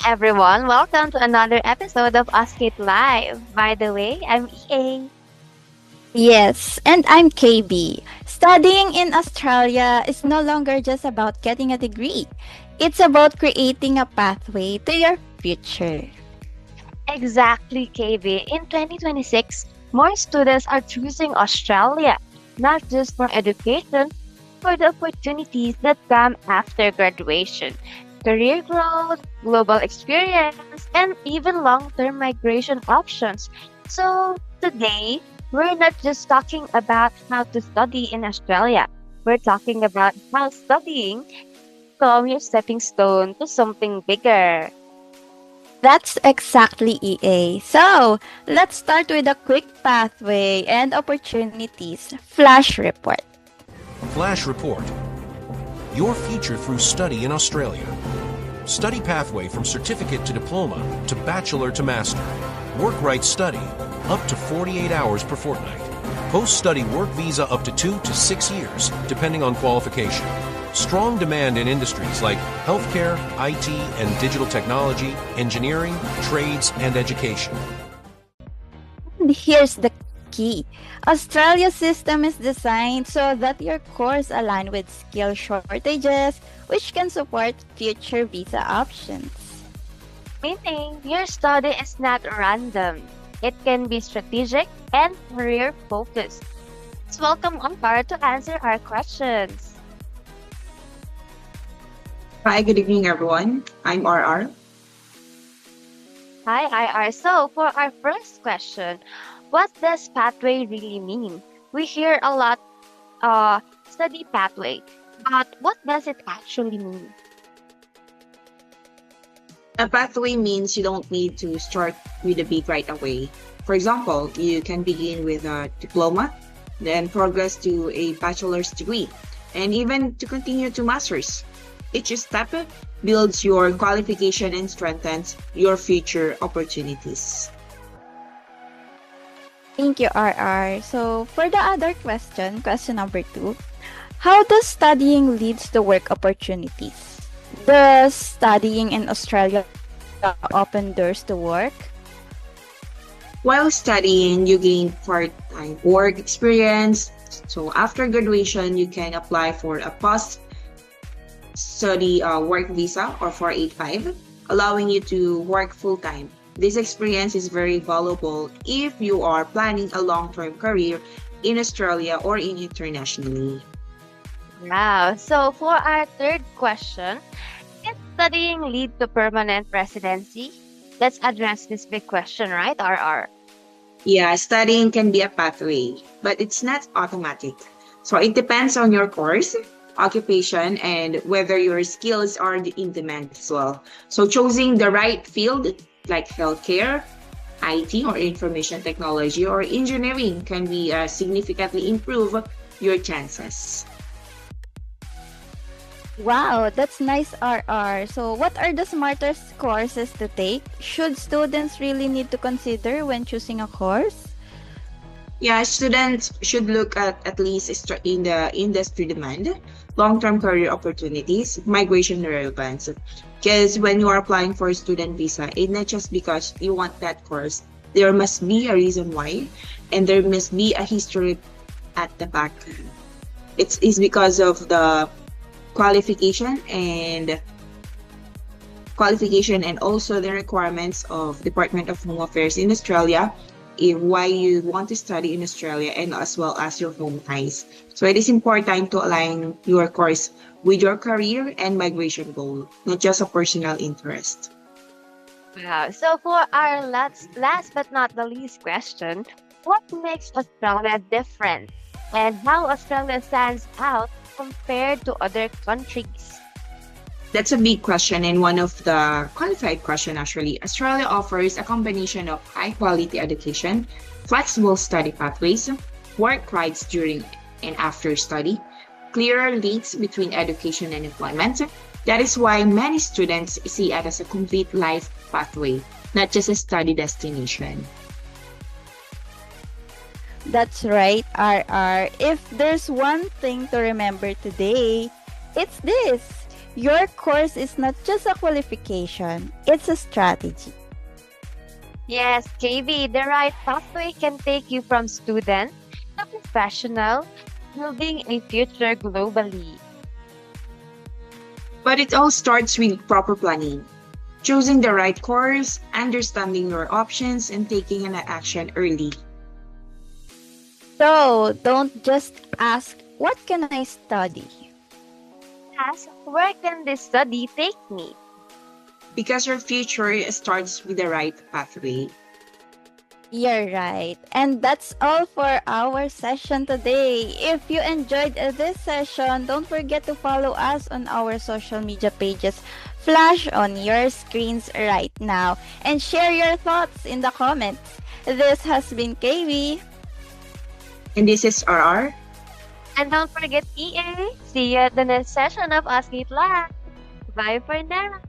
everyone. Welcome to another episode of Ausgate Live. By the way, I'm EA. Yes, and I'm KB. Studying in Australia is no longer just about getting a degree. It's about creating a pathway to your future. Exactly, KB. In 2026, more students are choosing Australia, not just for education, for the opportunities that come after graduation. Career growth, global experience, and even long term migration options. So, today, we're not just talking about how to study in Australia. We're talking about how studying become your stepping stone to something bigger. That's exactly EA. So, let's start with a quick pathway and opportunities flash report. Flash Report. Your future through study in Australia. Study pathway from certificate to diploma to bachelor to master. Work right study, up to 48 hours per fortnight. Post-study work visa up to 2 to 6 years, depending on qualification. Strong demand in industries like healthcare, IT and digital technology, engineering, trades, and education. And here's the key. Australia's system is designed so that your course align with skill shortages, which can support future visa options. Meaning, your study is not random. It can be strategic and career focused. Let's welcome Ampar to answer our questions. Hi, good evening, everyone. I'm RR. Hi, IR. So, for our first question, what does pathway really mean? We hear a lot, study pathway, but what does it actually mean? A pathway means you don't need to start with a big right away. For example, you can begin with a diploma, then progress to a bachelor's degree, and even to continue to master's. Each step builds your qualification and strengthens your future opportunities. Thank you, RR. So, for the other question number 2, how does studying leads to work opportunities? Does studying in Australia open doors to work? While studying, you gain part-time work experience. So after graduation, you can apply for a post-study work visa or 485, allowing you to work full-time. This experience is very valuable if you are planning a long-term career in Australia or in internationally. Wow. So, for our third question, can studying lead to permanent residency? Let's address this big question, right, RR? Yeah, studying can be a pathway, but it's not automatic. So it depends on your course, occupation, and whether your skills are in demand as well. So choosing the right field like healthcare, IT or information technology or engineering can be significantly improve your chances. Wow, that's nice, RR. So, what are the smartest courses to take? Should students really need to consider when choosing a course? Yeah, students should look at least in the industry demand, long-term career opportunities, migration relevance. Because when you are applying for a student visa, it's not just because you want that course. There must be a reason why, and there must be a history at the back. It's because of the qualification and also the requirements of Department of Home Affairs in Australia, why you want to study in Australia and as well as your home ties. So it is important to align your course with your career and migration goal, not just a personal interest. Wow. So, for our last but not the least question, what makes Australia different and how Australia stands out compared to other countries? That's a big question and one of the qualified question actually. Australia offers a combination of high quality education, flexible study pathways, work rights during and after study, clearer links between education and employment. That is why many students see it as a complete life pathway, not just a study destination. That's right, RR. If there's one thing to remember today, it's this. Your course is not just a qualification, it's a strategy. Yes, KB, the right pathway can take you from student to professional, building a future globally. But it all starts with proper planning, choosing the right course, understanding your options, and taking an action early. So, don't just ask, what can I study? Ask, where can this study take me? Because your future starts with the right pathway. You're right. And that's all for our session today. If you enjoyed this session, don't forget to follow us on our social media pages. Flash on your screens right now and share your thoughts in the comments. This has been KB. And this is RR. And don't forget EA. See you at the next session of Ausgate Live. Bye for now.